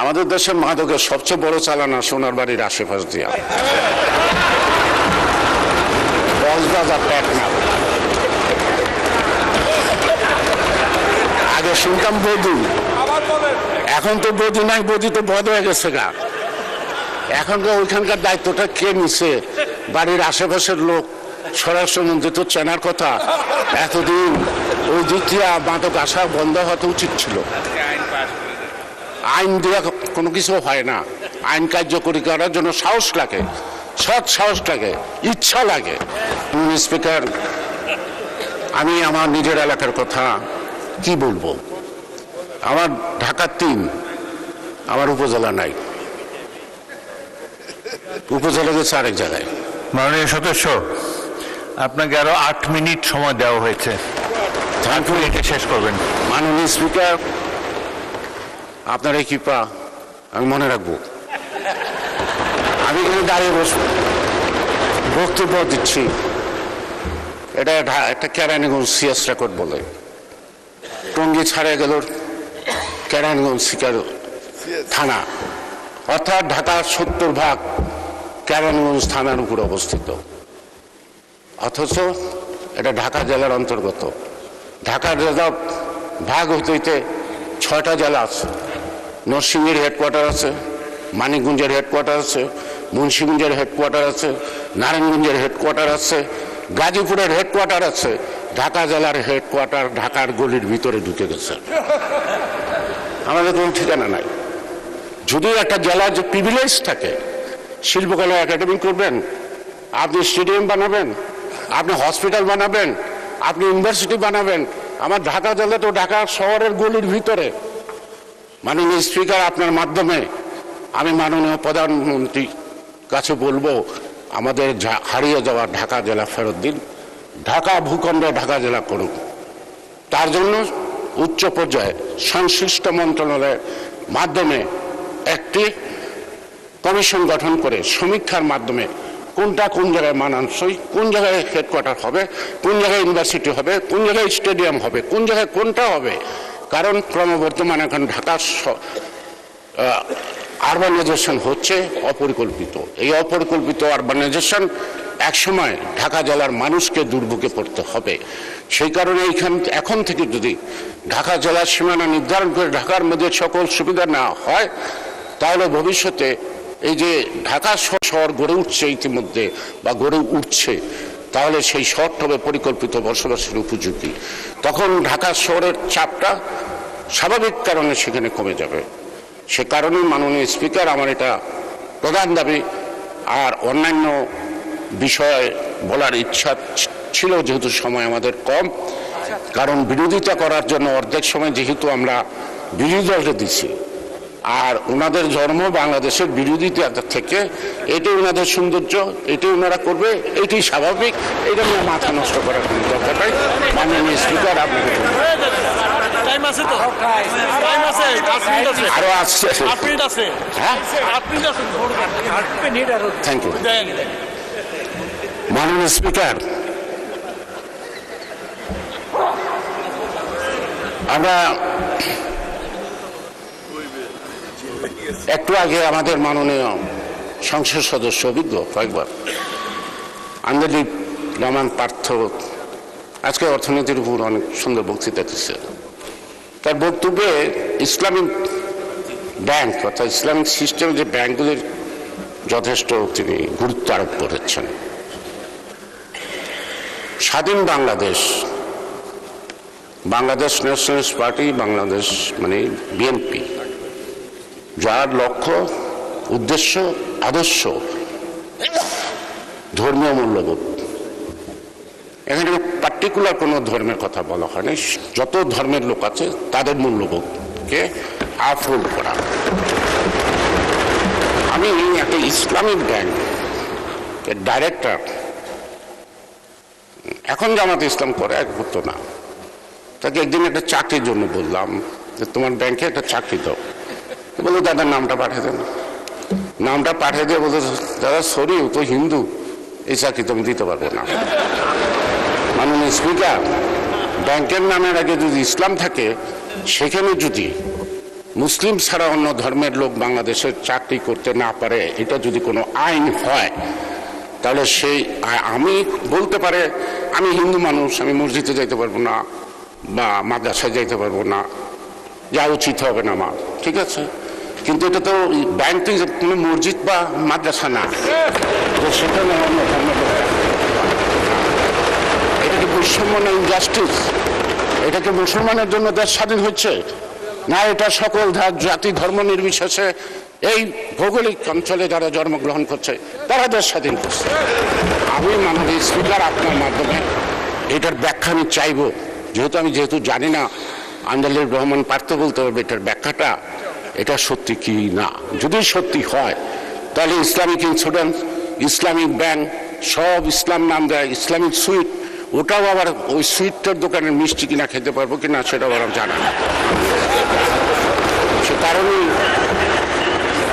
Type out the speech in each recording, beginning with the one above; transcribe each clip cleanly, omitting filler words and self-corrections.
আমাদের দেশের মাদকের সবচেয়ে বড় চালানা সোনার বাড়ির আশেপাশ দিয়া কক্সবাজার টেকনা। আগে শুনতাম বধূ, এখন তো বধূ নাই, বধূ তো বধ হয়ে গেছে গা। এখন তো ওইখানকার দায়িত্বটা কে নিছে? বাড়ির আশেপাশের লোক। স্বরাষ্ট্রমন্ত্রী তো চেনার কথা। এতদিন ওই দিক দিয়ে মাদক আসা বন্ধ হওয়া উচিত ছিল। আইন দিয়ে কোনো কিছু হয় না। আইন কার্যকরী করার জন্য সাহস লাগে, সৎ সাহস লাগে, ইচ্ছা লাগে। স্পিকার, আমি আমার নিজের এলাকার কথা কি বলবো? আমার ঢাকা ৩, আমার উপজেলা নাই। উপজেলা গেছে আরেক জায়গায়। মাননীয় সদস্য, আপনাকে আরো 8 মিনিট সময় দেওয়া হয়েছে, এটা শেষ করবেন। মাননীয় স্পিকার, আপনার এই কৃপা আমি মনে রাখবো। আমি এখানে দাঁড়িয়ে বসবো, বক্তব্য দিচ্ছি। এটা একটা কেরানীগঞ্জ সিএস রেকর্ড বলে। টঙ্গী ছাড়ে গেল কেরানীগঞ্জ থানা, অর্থাৎ ঢাকার 70% কেরানীগঞ্জ থানার উপর অবস্থিত। অথচ এটা ঢাকা জেলার অন্তর্গত। ঢাকা জেলা ভাগ হইতে হইতে 6টা জেলা আছে। নরসিংদীর হেডকোয়ার্টার আছে, মানিকগঞ্জের হেডকোয়ার্টার আছে, মুন্সিগঞ্জের হেডকোয়ার্টার আছে, নারায়ণগঞ্জের হেডকোয়ার্টার আছে, গাজীপুরের হেডকোয়ার্টার আছে। ঢাকা জেলার হেডকোয়ার্টার ঢাকার গলির ভিতরে ঢুকে গেছে। আমাদের কোনো ঠিকানা নাই। যদিও একটা জেলার যে প্রিভিলেজ থাকে, শিল্পকলা একাডেমি করবেন, আপনি স্টেডিয়াম বানাবেন, আপনি হসপিটাল বানাবেন, আপনি ইউনিভার্সিটি বানাবেন। আমার ঢাকা জেলা তো ঢাকা শহরের গলির ভিতরে। মাননীয় স্পিকার, আপনার মাধ্যমে আমি মাননীয় প্রধানমন্ত্রীর কাছে বলবো, আমাদের হারিয়ে যাওয়া ঢাকা জেলা ফেরত দিন। ঢাকা ভূখণ্ড ঢাকা জেলা করুন। তার জন্য উচ্চ পর্যায়ে সংশ্লিষ্ট মন্ত্রণালয়ের মাধ্যমে একটি কমিশন গঠন করে সমীক্ষার মাধ্যমে কোনটা কোন জায়গায় মানানসই, কোন জায়গায় হেডকোয়ার্টার হবে, কোন জায়গায় ইউনিভার্সিটি হবে, কোন জায়গায় স্টেডিয়াম হবে, কোন জায়গায় কোনটা হবে। কারণ ক্রমবর্ধমান এখন ঢাকার আরবানাইজেশন হচ্ছে অপরিকল্পিত। এই অপরিকল্পিত আরবানাইজেশন একসময় ঢাকা জেলার মানুষকে দুর্ভোগে পড়তে হবে। সেই কারণে এখন থেকে যদি ঢাকা জেলার সীমানা নির্ধারণ করে ঢাকার মধ্যে সকল সুবিধা নেওয়া হয়, তাহলে ভবিষ্যতে এই যে ঢাকা শহর গড়ে উঠছে ইতিমধ্যে বা গড়ে উঠছে, তাহলে সেই শহরটা হবে পরিকল্পিত বসবাসের উপযোগী। তখন ঢাকা শহরের চাপটা স্বাভাবিক কারণে সেখানে কমে যাবে। সে কারণে মাননীয় স্পিকার, আমার এটা প্রধান দাবি। আর অন্যান্য বিষয়ে বলার ইচ্ছা ছিল, যেহেতু সময় আমাদের কম। কারণ বিরোধিতা করার জন্য অর্ধেক সময় যেহেতু আমরা বিরোধী দলকে দিচ্ছি, আর ওনাদের জন্ম বাংলাদেশের বিরোধিতা থেকে, এটাই ওনাদের সৌন্দর্য, এটাই ওনারা করবে, এটাই স্বাভাবিক। এটা নিয়ে মাথা নষ্ট করার কোনো দরকার নাই। মাননীয় স্পিকার, আপনাকে আরো আসছে। Thank you. মাননীয় স্পিকার, আমরা একটু আগে আমাদের মাননীয় সংসদ সদস্য, অভিজ্ঞ কয়েকবার আন্দোলিক রহমান পার্থ আজকে অর্থনীতির উপর অনেক সুন্দর বক্তৃতা দিচ্ছে। তার বক্তব্যে ইসলামিক ব্যাংক অর্থাৎ ইসলামিক সিস্টেম যে ব্যাংকগুলির যথেষ্ট তিনি গুরুত্ব আরোপ করেছেন। স্বাধীন বাংলাদেশ, বাংলাদেশ ন্যাশনালিস্ট পার্টি, বাংলাদেশ মানে বিএনপি, যার লক্ষ্য, উদ্দেশ্য, আদর্শ ধর্মীয় মূল্যবোধ। এখানে পার্টিকুলার কোনো ধর্মের কথা বলা হয়নি। যত ধর্মের লোক আছে তাদের মূল্যবোধকে আফরোল করা। আমি একটা ইসলামিক ব্যাংক এর ডাইরেক্টর, এখন জামাতে ইসলাম করে, এক হতো না। তাকে একদিন একটা চাকরির জন্য বললাম যে তোমার ব্যাংকে একটা চাকরি দাও। বলে দাদার নামটা পাঠিয়ে দেন। নামটা পাঠিয়ে দিয়ে বলতে, দাদা সরি, ও তো হিন্দু, এই চাকরি তো আমি দিতে পারবো না। মাননীয় স্পিকার, ব্যাংকের নামের আগে যদি ইসলাম থাকে, সেখানে যদি মুসলিম ছাড়া অন্য ধর্মের লোক বাংলাদেশের চাকরি করতে না পারে, এটা যদি কোনো আইন হয়, তাহলে সেই আমি বলতে পারে আমি হিন্দু মানুষ, আমি মসজিদে যাইতে পারবো না বা মাদ্রাসায় যাইতে পারবো না, যা উচিত হবে না আমার, ঠিক আছে। কিন্তু এটা তো ব্যাংক কোনো মসজিদ বা মাদ্রাসা না, সেখানে অন্য ধর্মের লোক, এটা কি বৈষম্য না ইনজাস্টিস? এটা কি মুসলমানের জন্য দেশ স্বাধীন হচ্ছে না? এটা সকল জাতি ধর্ম নির্বিশেষে এই ভৌগোলিক অঞ্চলে যারা জন্মগ্রহণ করছে তারা দেশ স্বাধীন করছে। আমি মাননীয় স্পিকার আপনার মাধ্যমে এটার ব্যাখ্যা আমি চাইব, যেহেতু জানি না, আঞ্জালুর রহমান পার্থ বলতে পারবে এটার ব্যাখ্যাটা, এটা সত্যি কি না। যদি সত্যি হয় তাহলে ইসলামিক ইন্স্যুরেন্স, ইসলামিক ব্যাংক সব ইসলাম নাম দেয়, ইসলামিক সুইট, ওটাও আবার ওই সুইটটার দোকানের মিষ্টি কিনা খেতে পারবো কিনা সেটাও আবার জানা না। সে কারণেই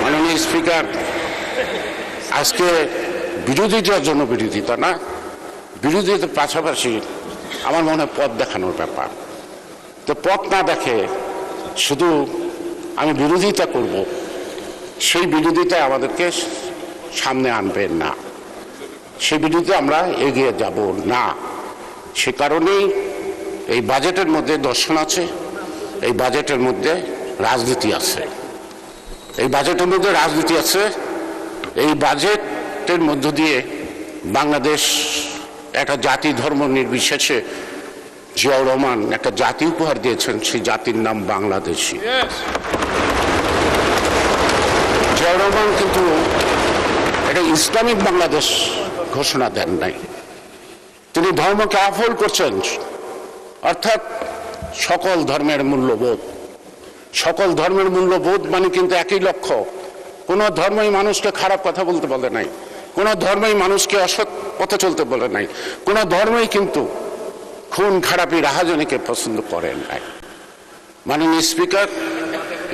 মাননীয় স্পিকার, আজকে বিরোধীটার জন্য বিরোধিতা না, বিরোধিতার পাশাপাশি আমার মনে হয় পথ দেখানোর ব্যাপার। তো পথ না দেখে শুধু আমি বিরোধিতা করব, সেই বিরোধিতায় আমাদেরকে সামনে আনবেন না, সেই বিরোধিতা আমরা এগিয়ে যাব না। সে কারণেই এই বাজেটের মধ্যে দর্শন আছে, এই বাজেটের মধ্যে রাজনীতি আছে, এই বাজেটের মধ্যে রাজনীতি আছে। এই বাজেটের মধ্য দিয়ে বাংলাদেশ একটা জাতি ধর্ম নির্বিশেষে জিয়াউর রহমান একটা জাতি উপহার দিয়েছেন, সেই জাতির নাম বাংলাদেশী। জিয়াউর রহমান কিন্তু এটা ইসলামিক বাংলাদেশ ঘোষণা দেন নাই, তিনি ধর্মকে আফল করছেন, অর্থাৎ সকল ধর্মের মূল্যবোধ। সকল ধর্মের মূল্যবোধ মানে কিন্তু একই লক্ষ্য। কোনো ধর্মই মানুষকে খারাপ কথা বলতে বলে নাই, কোনো ধর্মই মানুষকে অসৎ পথে চলতে বলে নাই, কোনো ধর্মই কিন্তু খুন খারাপি রাহাজানিকে পছন্দ করেন নাই। মাননীয় স্পিকার,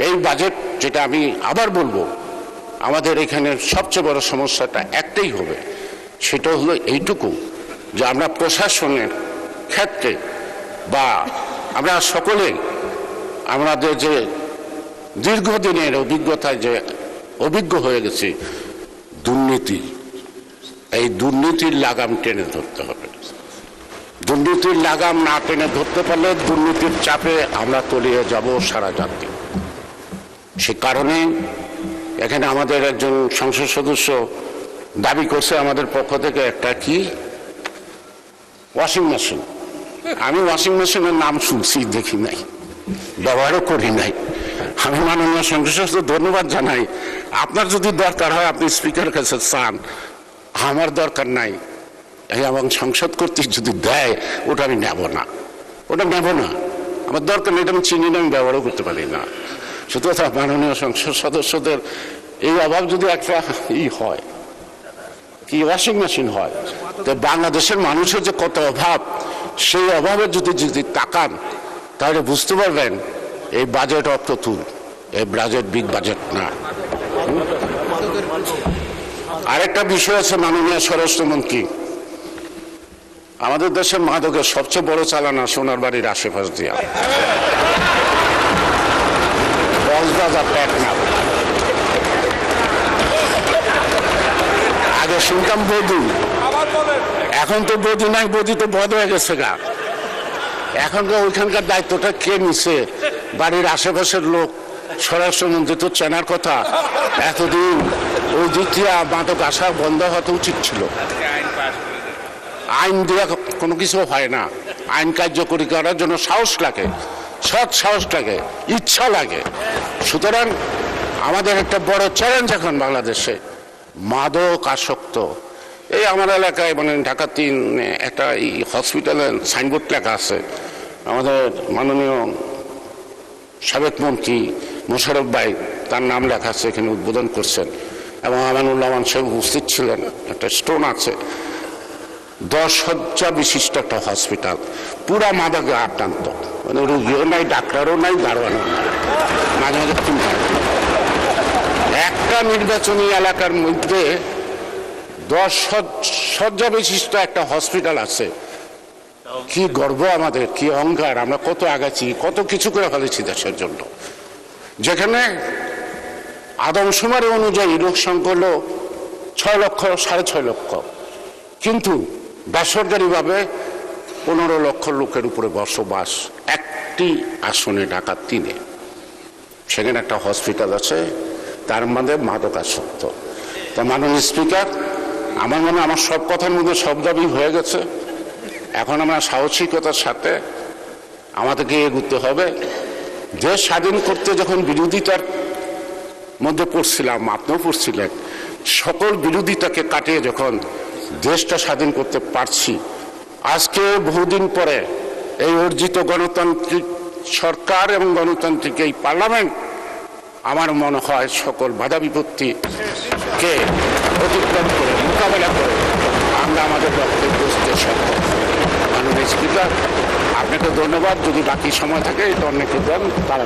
এই বাজেট, যেটা আমি আবার বলবো, আমাদের এখানে সবচেয়ে বড় সমস্যাটা একটাই হবে, সেটা হলো এইটুকু যে আমরা প্রশাসনের ক্ষেত্রে বা আমরা সকলে আমাদের যে দীর্ঘদিনের অভিজ্ঞতায় যে অভিজ্ঞ হয়ে গেছি, দুর্নীতি, এই দুর্নীতির লাগাম টেনে ধরতে হবে। দুর্নীতির লাগাম না টেনে ধরতে পারলে দুর্নীতির চাপে আমরা তলিয়ে যাব সারা জাতি। সে কারণে এখানে আমাদের একজন সংসদ সদস্য দাবি করছে আমাদের পক্ষ থেকে একটা কি ওয়াশিং মেশিন। আমি ওয়াশিং মেশিনের নাম শুনছি, দেখি নাই, ব্যবহারও করি নাই। আমি মাননীয় সংসদ সদস্য ধন্যবাদ জানাই। আপনার যদি দরকার হয় আপনি স্পিকারের কাছে চান, আমার দরকার নাই। এবং সংসদ কর্তৃক যদি দেয় ওটা আমি নেব না, ওটা নেব না, আমার দরকার নেই, এটা আমি চিনি না, আমি ব্যবহারও করতে পারি না। সুতরাং মাননীয় সংসদ সদস্যদের এই অভাব যদি একটা হয়, কি ওয়াশিং মেশিন হয়, তো বাংলাদেশের মানুষের যে কত অভাব, সেই অভাবে যদি তাকান তাহলে বুঝতে পারবেন এই বাজেট অপ্রতুল, এই বাজেট বিগ বাজেট না। আরেকটা বিষয় আছে মাননীয় স্বরাষ্ট্রমন্ত্রী, আমাদের দেশের মাদকের সবচেয়ে বড় চালানা সোনার বাড়ির আশেপাশ দিয়া কক্সবাজার টেকনাফ। আগে শুনতাম বৌদি, এখন তো বৌদি নাই, বৌদি তো বধ হয়ে গেছে গা। এখনকার ওইখানকার দায়িত্বটা কে নিছে? বাড়ির আশেপাশের লোক। স্বরাষ্ট্রমন্ত্রী তো চেনার কথা, এতদিন ওই দিক দিয়ে মাদক আসা বন্ধ হতে উচিত ছিল। আইন দিয়ে কোনো কিছু হয় না, আইন কার্যকরী করার জন্য সাহস লাগে, সৎ সাহস লাগে, ইচ্ছা লাগে। সুতরাং আমাদের একটা বড় চ্যালেঞ্জ এখন বাংলাদেশে মাদক আসক্ত। এই আমার এলাকায় মানে ঢাকা ৩ একটা হসপিটালের সাইনবোর্ড লেখা আছে, আমাদের মাননীয় সাবেক মন্ত্রী মোশাররফ ভাই তার নাম লেখা আছে, এখানে উদ্বোধন করছেন এবং আমানুল্লাহ আমান সাহেব উপস্থিত ছিলেন। একটা স্টোন আছে, 10 শয্যা বিশিষ্ট একটা হসপিটাল, পুরা মাদকে আক্রান্ত, মানে রুগীও নাই, ডাক্তারও নাই, দারোয়ানও নাই, মাঝে মাঝে একটা নির্বাচনী এলাকার মধ্যে 10 শয্যা বিশিষ্ট একটা হসপিটাল আছে। কি গর্ব আমাদের, কি অহংকার, আমরা কত আগাচ্ছি, কত কিছু করে ফেলেছি দেশের জন্য। যেখানে আদমশুমারি অনুযায়ী লোক সংখ্যা হলো 6 লক্ষ 6.5 লক্ষ, কিন্তু বেসরকারিভাবে 15 লক্ষ লোকের উপরে বসবাস একটি আসনে, ঢাকা 3-এ। সেখানে একটা হসপিটাল আছে, তার মধ্যে মাদকাসক্ত। তা মাননীয় স্পিকার, আমার মনে হয় আমার সব কথার মধ্যে সব দাবি হয়ে গেছে। এখন আমরা সাহসিকতার সাথে আমাদেরকে এগোতে হবে। দেশ স্বাধীন করতে যখন বিরোধিতার মধ্যে পড়ছিলাম, আপনিও পড়ছিলেন, সকল বিরোধিতাকে কাটিয়ে যখন দেশটা স্বাধীন করতে পারছি, আজকে বহুদিন পরে এই অর্জিত গণতান্ত্রিক সরকার এবং গণতান্ত্রিক এই পার্লামেন্ট আমার মনে হয় সকল বাধা বিপত্তিকে অতিক্রম করে, মোকাবেলা করে আমরা আমাদের লক্ষ্যে পৌঁছতে সক্ষম। মাননীয় স্পিকার, আপনাকে ধন্যবাদ। যদি বাকি সময় থাকে এটা অনেকে দেন, তারা